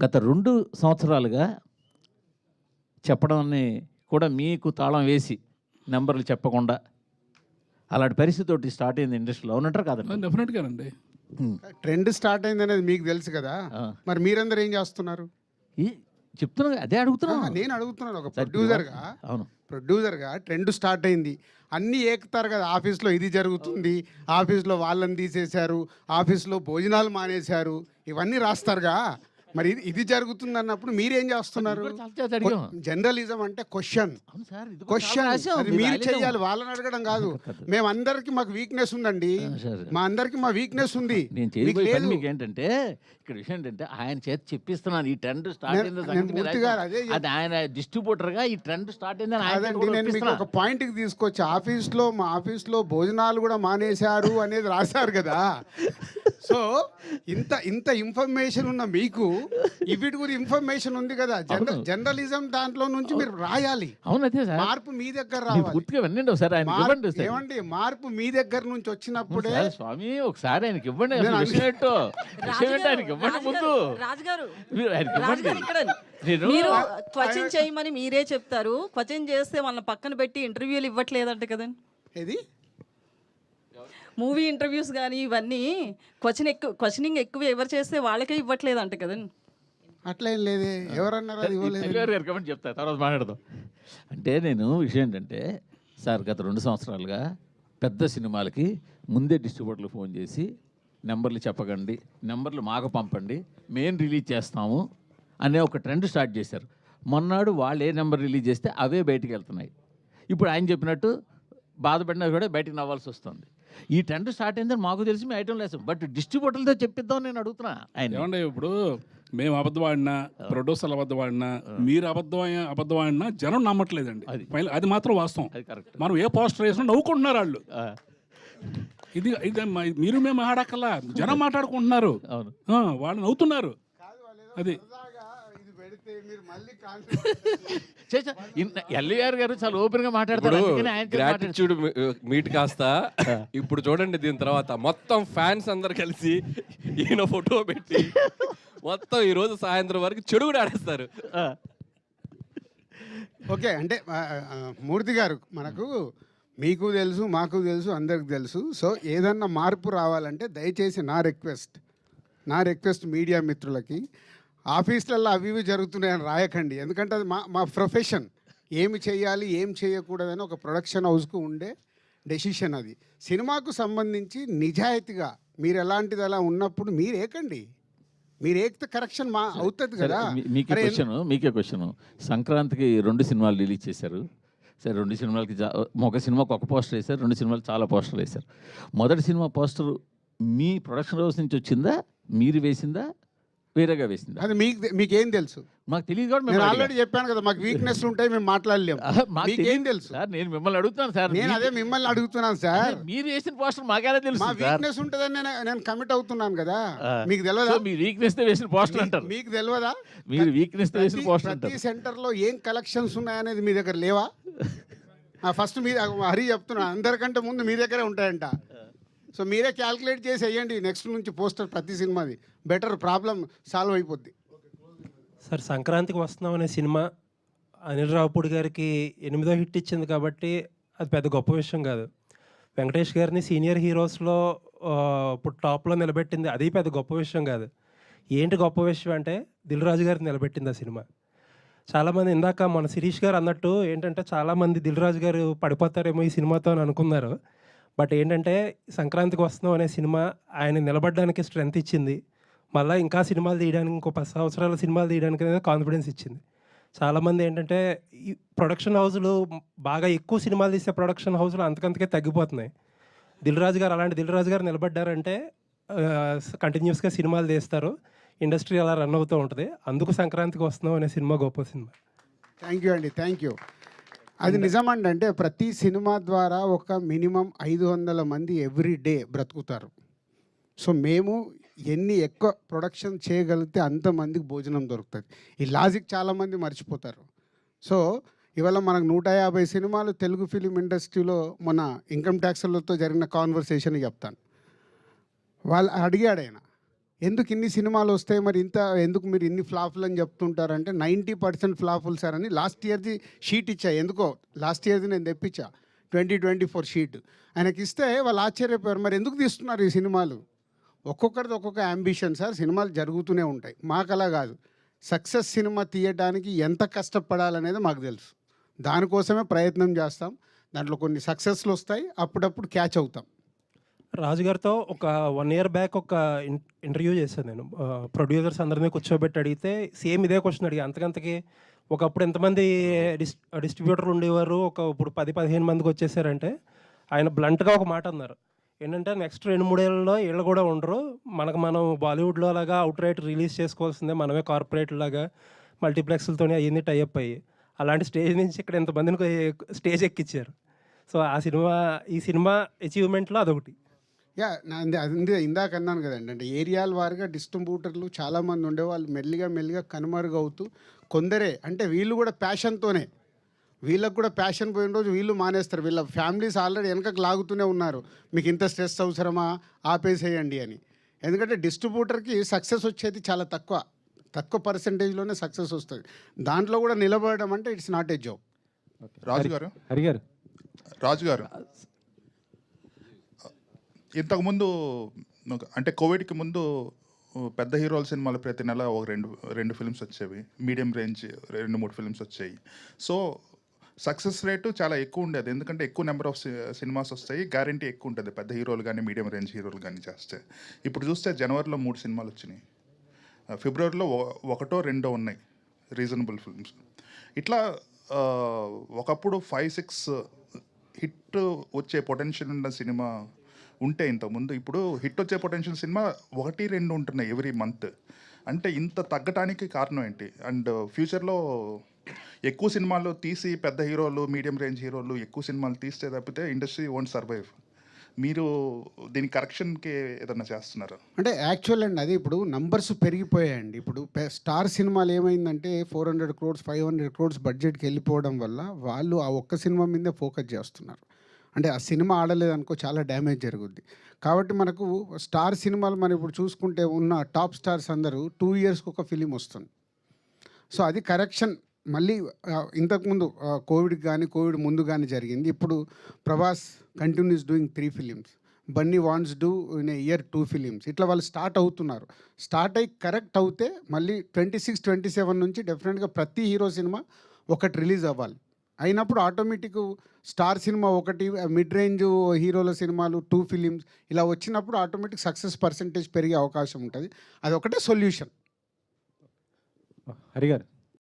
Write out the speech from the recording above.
గత 2 సంవత్సరాలుగా చెప్పడాన్ని కూడా మీకు తాళం వేసి నెంబర్లు చెప్పకుండా అలాంటి పరిస్థితి స్టార్ట్ అయింది ఇండస్ట్రీలో. అవునంటారు కాదండి? డెఫినెట్గానండి. ట్రెండ్ స్టార్ట్ అయింది అనేది మీకు తెలుసు కదా, మరి మీరందరూ ఏం చేస్తున్నారు? చెప్తున్నా, అదే అడుగుతున్నా. నేను అడుగుతున్నాను ఒక ప్రొడ్యూసర్గా. అవును, ప్రొడ్యూసర్గా ట్రెండ్ స్టార్ట్ అయింది, అన్నీ ఏకుతారు కదా. ఆఫీస్లో ఇది జరుగుతుంది, ఆఫీస్లో వాళ్ళని తీసేశారు, ఆఫీస్లో భోజనాలు మానేశారు, ఇవన్నీ రాస్తారుగా. మరి ఇది జరుగుతుంది అన్నప్పుడు మీరేం చేస్తున్నారు? జర్నలిజం అంటే క్వశ్చన్ అది మీరు చెయ్యాలి, వాళ్ళని అడగడం కాదు. మేమందరికి మాకు వీక్నెస్ ఉందండి, మా అందరికి మా వీక్నెస్ ఉంది. మీకు ఏంటంటే ఇక్కడ విషయం ఏంటంటే ఆయన చేతి చెప్పిస్తున్నాను ఈ ట్రెండ్ స్టార్ట్ అయింది. అది ఆయన డిస్ట్రిబ్యూటర్ గా ఈ ట్రెండ్ స్టార్ట్ అయిందని నేను మీకు ఒక పాయింట్ కి తీసుకొచ్చి, ఆఫీస్లో మా ఆఫీస్లో భోజనాలు కూడా మానేశారు అనేది రాశారు కదా. సో ఇంత ఇన్ఫర్మేషన్ ఉన్న మీకు వీటి గురించి ఇన్ఫర్మేషన్ ఉంది కదా. జర్నలిజం దాంట్లో నుంచి మీరు రాయాలి. మార్పు మీ దగ్గర రావాలి. ఏమండి, మార్పు మీ దగ్గర నుంచి వచ్చినప్పుడే స్వామి ఒకసారి ఆయనకి ఇవ్వండి. మీరు క్వశ్చన్ చేయమని మీరే చెప్తారు, క్వశ్చన్ చేస్తే వాళ్ళని పక్కన పెట్టి ఇంటర్వ్యూలు ఇవ్వట్లేదంట కదండి. ఏది మూవీ ఇంటర్వ్యూస్ కానీ ఇవన్నీ క్వశ్చనింగ్ ఎక్కువ ఎవరు చేస్తే వాళ్ళకే ఇవ్వట్లేదంట కదండి. అట్లా ఏం లేదే, ఎవరన్నారు అది ఇవ్వలేదు. చెప్తా, తర్వాత మాట్లాడదాం. అంటే నేను విషయం ఏంటంటే సార్, గత 2 సంవత్సరాలుగా పెద్ద సినిమాలకి ముందే డిస్ట్రిబ్యూటర్లు ఫోన్ చేసి నెంబర్లు చెప్పకండి, నెంబర్లు మాకు పంపండి, మేము రిలీజ్ చేస్తాము అనే ఒక ట్రెండ్ స్టార్ట్ చేశారు. మొన్నాడు వాళ్ళు ఏ నెంబర్ రిలీజ్ చేస్తే అవే బయటికి వెళ్తున్నాయి. ఇప్పుడు ఆయన చెప్పినట్టు బాధపడినా కూడా బయటకు నవ్వాల్సి వస్తుంది. ఈ ట్రెండ్ స్టార్ట్ అయిందని మాకు తెలిసి మేము ఐటమ్ లేదు, బట్ డిస్ట్రిబ్యూటర్లతో చెప్పిద్దాం నేను అడుగుతున్నా. ఆయన ఏమంటే ఇప్పుడు మేము అబద్ధం ఆడినా, ప్రొడ్యూసర్లు అబద్ధం ఆడినా, మీరు అబద్ధం ఆడినా జనం నమ్మట్లేదండి. అది మాత్రం వాస్తవం. మనం ఏ పోస్టర్ వేసినా నవ్వుకుంటున్నారు వాళ్ళు. ఇది మీరు మేము ఆడక్కల్లా, జనం మాట్లాడుకుంటున్నారు, వాళ్ళు నవ్వుతున్నారు. అది ఎల్ఈఆర్ గారు చాలా ఓపెన్ గా మాట్లాడతారు. గ్రాటిట్యూడ్ మీట్ కాస్త ఇప్పుడు చూడండి, దీని తర్వాత మొత్తం ఫ్యాన్స్ అందరు కలిసి ఈయన ఫోటో పెట్టి మొత్తం ఈ రోజు సాయంత్రం వరకు చెడు కూడా ఆడేస్తారు. ఓకే, అంటే మూర్తి గారు, మనకు మీకు తెలుసు, మాకు తెలుసు, అందరికి తెలుసు. సో ఏదన్నా మార్పు రావాలంటే దయచేసి నా రిక్వెస్ట్ మీడియా మిత్రులకి, ఆఫీసులలో అవి ఇవి జరుగుతున్నాయని రాయకండి. ఎందుకంటే అది మా ప్రొఫెషన్. ఏమి చేయాలి, ఏం చేయకూడదని ఒక ప్రొడక్షన్ హౌస్కు ఉండే డెసిషన్ అది. సినిమాకు సంబంధించి నిజాయితీగా మీరు ఎలాంటిది అలా ఉన్నప్పుడు మీరు ఏకండి, మీరు ఏకితే కరెక్షన్ అవుతుంది కదా. మీకే క్వశ్చన్, సంక్రాంతికి 2 సినిమాలు రిలీజ్ చేశారు. సరే, 2 సినిమాలకి ఒక సినిమాకి ఒక పోస్టర్ వేశారు, 2 సినిమాలు చాలా పోస్టర్లు వేశారు. మొదటి సినిమా పోస్టర్ మీ ప్రొడక్షన్ హౌస్ నుంచి వచ్చిందా, మీరు వేసిందా, వేరేగా వేసిందా? అది మీకేం తెలుసు? మాకు తెలియదు. నేను ఆల్రెడీ చెప్పాను కదా, మాకు వీక్నెస్ ఉంటాయి, మేము మాట్లాడలేము. మీకేం తెలుసు సార్? నేను మిమ్మల్ని అడుగుతున్నాను సార్. నేను అదే మిమ్మల్ని అడుగుతున్నాను సార్. మీరు వేసిన పోస్టర్ మాకేలా తెలుసు? మా వీక్నెస్ ఉంటుందని నేను కమిట్ అవుతున్నాను కదా. మీకు తెలియదా? మీ వీక్నెస్ తో వేసిన పోస్టర్ అంటారు. మీకు తెలియదా? మీరు వీక్నెస్ తో వేసిన పోస్టర్ అంటారు. ప్రతి సెంటర్లో ఏం కలెక్షన్స్ ఉన్నాయనేది మీ దగ్గర లేవా? ఫస్ట్ మీ హరి చెప్తున్నా, అందరికంటే ముందు మీ దగ్గరే ఉంటాయంట. సో మీరే క్యాల్కులేట్ చేసి వేయండి నెక్స్ట్ నుంచి పోస్టర్ ప్రతి సినిమాది. బెటర్, ప్రాబ్లం సాల్వ్ అయిపోద్ది. సార్, సంక్రాంతికి వస్తున్నాం అనే సినిమా అనిల్ రావుపూడి గారికి 8వ హిట్ ఇచ్చింది కాబట్టి అది పెద్ద గొప్ప విషయం కాదు. వెంకటేష్ గారిని సీనియర్ హీరోస్లో ఇప్పుడు టాప్లో నిలబెట్టింది, అది పెద్ద గొప్ప విషయం కాదు. ఏంటి గొప్ప విషయం అంటే దిల్ రాజు గారిని నిలబెట్టింది ఆ సినిమా. చాలామంది ఇందాక మన శిరీష్ గారు అన్నట్టు ఏంటంటే చాలామంది దిల్ రాజు గారు పడిపోతారేమో ఈ సినిమాతో అని అనుకున్నారు. బట్ ఏంటంటే సంక్రాంతికి వస్తున్నాం అనే సినిమా ఆయన నిలబడడానికి స్ట్రెంత్ ఇచ్చింది. మళ్ళీ ఇంకా సినిమాలు తీయడానికి, ఇంకో 10 సంవత్సరాల సినిమాలు తీయడానికి అనేది కాన్ఫిడెన్స్ ఇచ్చింది. చాలామంది ఏంటంటే ఈ ప్రొడక్షన్ హౌస్లు బాగా ఎక్కువ సినిమాలు తీసే ప్రొడక్షన్ హౌస్లు అంతకంతకే తగ్గిపోతున్నాయి. దిల్ రాజు గారు అలాంటి దిల్ రాజు గారు నిలబడ్డారంటే కంటిన్యూస్గా సినిమాలు తీస్తారు, ఇండస్ట్రీ అలా రన్ అవుతూ ఉంటుంది. అందుకు సంక్రాంతికి వస్తున్నాం అనే సినిమా గొప్ప సినిమా. థ్యాంక్ యూ అండి, థ్యాంక్ యూ. అది నిజమండి. అంటే ప్రతి సినిమా ద్వారా ఒక మినిమం 500 మంది ఎవ్రీ డే బ్రతుకుతారు. సో మేము ఎన్ని ఎక్కువ ప్రొడక్షన్ చేయగలిగితే అంతమందికి భోజనం దొరుకుతుంది. ఈ లాజిక్ చాలామంది మర్చిపోతారు. సో ఇవాళ మనకు 150 సినిమాలు తెలుగు ఫిలిం ఇండస్ట్రీలో మన ఇన్కమ్ ట్యాక్స్లతో జరిగిన కాన్వర్సేషన్ చెప్తాను. వాళ్ళు అడిగాడు ఆయన, ఎందుకు ఇన్ని సినిమాలు వస్తాయి మరి ఇంత ఎందుకు మీరు ఇన్ని ఫ్లాపులు అని చెప్తుంటారంటే 90% ఫ్లాపులు సార్ అని లాస్ట్ ఇయర్ది షీట్ ఇచ్చా. ఎందుకో లాస్ట్ ఇయర్ది నేను తెప్పించా 2024 షీట్ ఆయనకి ఇస్తే వాళ్ళు ఆశ్చర్యపోయారు, మరి ఎందుకు తీస్తున్నారు ఈ సినిమాలు. ఒక్కొక్కరిది ఒక్కొక్క అంబిషన్ సార్, సినిమాలు జరుగుతూనే ఉంటాయి. మాకు అలా కాదు, సక్సెస్ సినిమా తీయడానికి ఎంత కష్టపడాలనేది మాకు తెలుసు. దానికోసమే ప్రయత్నం చేస్తాం. దాంట్లో కొన్ని సక్సెస్లు వస్తాయి, అప్పుడప్పుడు క్యాచ్ అవుతాం. రాజు గారితో ఒక 1 year బ్యాక్ ఒక ఇంటర్వ్యూ చేశాను నేను. ప్రొడ్యూసర్స్ అందరినీ కూర్చోబెట్టి అడిగితే సేమ్ ఇదే క్వశ్చన్ అడిగా. అంతకంతకి ఒకప్పుడు ఎంతమంది డిస్ట్రిబ్యూటర్లు ఉండేవారు, ఇప్పుడు 10-15 మందికి వచ్చేసారంటే ఆయన బ్లంట్గా ఒక మాట అన్నారు. ఏంటంటే నెక్స్ట్ 2-3 ఏళ్ళలో వీళ్ళు కూడా ఉండరు, మనం బాలీవుడ్లో లాగా అవుట్ రైట్ రిలీజ్ చేసుకోవాల్సిందే, మనమే కార్పొరేట్ లాగా మల్టీప్లెక్స్లతోనే అవన్నీ టైఅప్ అయ్యి అలాంటి స్టేజ్ నుంచి ఇక్కడ ఎంతమందిని స్టేజ్ ఎక్కించారు. సో ఈ సినిమా అచీవ్మెంట్లో అదొకటి. యా, ఇందాక అన్నాను కదండి, అంటే ఏరియాల వారిగా డిస్ట్రిబ్యూటర్లు చాలామంది ఉండేవాళ్ళు మెల్లిగా కనుమరుగవుతూ కొందరే, అంటే వీళ్ళు కూడా ప్యాషన్తోనే, వీళ్ళకు కూడా ప్యాషన్ పోయిన రోజు వీళ్ళు మానేస్తారు. వీళ్ళ ఫ్యామిలీస్ ఆల్రెడీ వెనకకు లాగుతూనే ఉన్నారు, మీకు ఇంత స్ట్రెస్ అవసరమా, ఆపేసేయండి అని. ఎందుకంటే డిస్ట్రిబ్యూటర్కి సక్సెస్ వచ్చేది చాలా తక్కువ పర్సంటేజ్లోనే సక్సెస్ వస్తుంది. దాంట్లో కూడా నిలబడడం అంటే ఇట్స్ నాట్ ఏ జాబ్. రాజు గారు ఇంతకుముందు అంటే కోవిడ్కి ముందు పెద్ద హీరోల సినిమాలు ప్రతి నెల ఒక రెండు ఫిల్మ్స్ వచ్చేవి, మీడియం రేంజ్ 2-3 ఫిల్మ్స్ వచ్చాయి. సో సక్సెస్ రేటు చాలా ఎక్కువ ఉండేది, ఎందుకంటే ఎక్కువ నెంబర్ ఆఫ్ సినిమాస్ వస్తాయి, గ్యారంటీ ఎక్కువ ఉంటుంది పెద్ద హీరోలు కానీ మీడియం రేంజ్ హీరోలు కానీ చేస్తే. ఇప్పుడు చూస్తే జనవరిలో 3 సినిమాలు వచ్చినాయి, ఫిబ్రవరిలో 1-2 ఉన్నాయి రీజనబుల్ ఫిల్మ్స్. ఇట్లా ఒకప్పుడు 5-6 హిట్ వచ్చే పొటెన్షియల్ ఉన్న సినిమా ఉంటే ఇంతకుముందు, ఇప్పుడు హిట్ వచ్చే పొటెన్షియల్ సినిమా 1-2 ఉంటున్నాయి ఎవ్రీ మంత్. అంటే ఇంత తగ్గటానికి కారణం ఏంటి? అండ్ ఫ్యూచర్లో ఎక్కువ సినిమాలు తీసి పెద్ద హీరోలు మీడియం రేంజ్ హీరోలు ఎక్కువ సినిమాలు తీస్తే తప్పితే ఇండస్ట్రీ వోంట్ సర్వైవ్. మీరు దీని కరెక్షన్కి ఏదన్నా చేస్తున్నారా? అంటే యాక్చువల్ అండి, అది ఇప్పుడు నంబర్స్ పెరిగిపోయాయండి. ఇప్పుడు స్టార్ సినిమాలు ఏమైందంటే 400 crores 500 crores బడ్జెట్కి వెళ్ళిపోవడం వల్ల వాళ్ళు ఆ ఒక్క సినిమా మీదే ఫోకస్ చేస్తున్నారు. అంటే ఆ సినిమా ఆడలేదనుకో చాలా డ్యామేజ్ జరుగుద్ది. కాబట్టి మనకు స్టార్ సినిమాలు మనం ఇప్పుడు చూసుకుంటే ఉన్న టాప్ స్టార్స్ అందరూ 2 yearsకి ఒక ఫిలిం వస్తుంది. సో అది కరెక్షన్ మళ్ళీ ఇంతకుముందు కోవిడ్ ముందు కానీ జరిగింది. ఇప్పుడు Prabhas continuous doing 3 films, Bunny wants do in a year 2 films. ఇట్లా వాళ్ళు స్టార్ట్ అవుతున్నారు. స్టార్ట్ అయ్యి కరెక్ట్ అవుతే మళ్ళీ 26-27 నుంచి డెఫినెట్గా ప్రతి హీరో సినిమా ఒకటి రిలీజ్ అవ్వాలి. అయినప్పుడు ఆటోమేటిక్ స్టార్ సినిమా ఒకటి, మిడ్ రేంజ్ హీరోల సినిమాలు 2 films ఇలా వచ్చినప్పుడు ఆటోమేటిక్ సక్సెస్ పర్సంటేజ్ పెరిగే అవకాశం ఉంటుంది. అది ఒకటే సొల్యూషన్. హరిగారు